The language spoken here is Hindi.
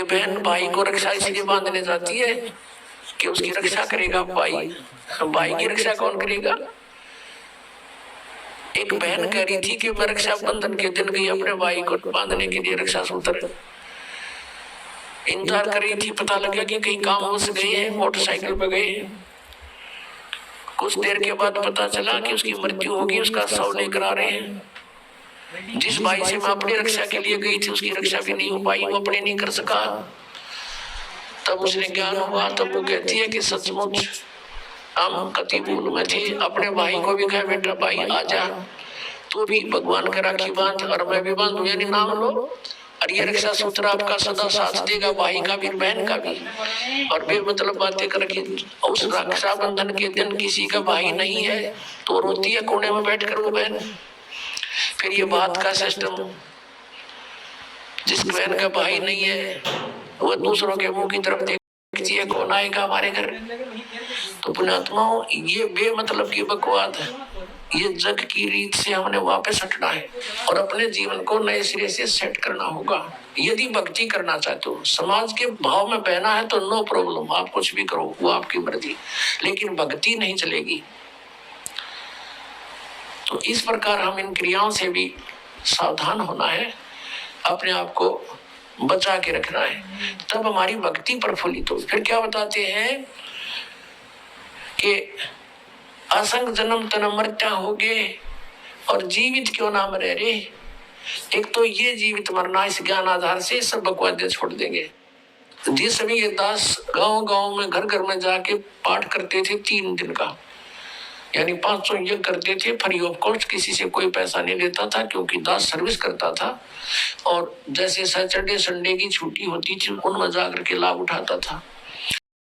बहन भाई को रक्षा इसलिए बांधने जाती है कि उसकी रक्षा करेगा भाई। भाई की रक्षा कौन करेगा? एक बहन कह रही थी कि मैं रक्षाबंधन के दिन गई अपने भाई को बांधने के लिए रक्षा सूत्र, इंतजार कर रही थी। पता लगा कि कहीं काम फंस गए हैं, मोटरसाइकिल पे गए हैं। कुछ देर के बाद पता चला कि उसकी मृत्यु होगी, उसका शव लेकर आ रहे हैं। जिस भाई से मैं अपनी रक्षा के लिए गई थी उसकी रक्षा भी नहीं हो पाई, वो अपने नहीं कर सका। तब उसने ज्ञान हुआ, तब वो कहती है कि सचमुच हम कति भूल में थे। अपने भाई को भी कहा बेटा भाई आजा, तू भी भगवान का राखी बांध और मैं भी बांधू, यानी नाम लो। और ये रक्षा सूत्र आपका सदा साथ देगा, भाई का भी बहन का भी। और बेमतलब बातें करके उस रक्षाबंधन के दिन किसी का भाई नहीं है तो रोती है कोने में बैठकर वो बहन। फिर ये बात का सिस्टम, जिस बहन का भाई नहीं है वो दूसरों के मुंह की तरफ देखती है कौन आएगा हमारे घर। तो पुण्यात्माओं, ये बेमतलब की बकवास है। ये जग की रीत से हमने वापस हटना है और अपने जीवन को नए सिरे से सेट करना होगा। यदि भक्ति करना चाहते हो, समाज के भाव में बहना है तो नो प्रॉब्लम, आप कुछ भी करो, वो आपकी मर्जी, लेकिन भक्ति नहीं चलेगी। तो इस प्रकार हम इन क्रियाओं से भी सावधान होना है, अपने आप को बचा के रखना है, तब हमारी भक्ति प्रफुल्लित हो। फिर क्या बताते हैं कि असंग जन्म तन मृत्या हो गए और जीवित क्यों नाम रह रे। एक तो ये जीवित मरना, इस ज्ञान आधार से सब बकवाद छोड़ देंगे। जिस समय ये दास गांव गांव में घर घर में जाके पाठ करते थे 3 दिन का, यानी 500 यज्ञ करते थे फ्री ऑफ कॉस्ट, किसी से कोई पैसा नहीं लेता था क्योंकि दास सर्विस करता था। और जैसे सैटरडे संडे की छुट्टी होती थी उनमें जाकर के लाभ उठाता था।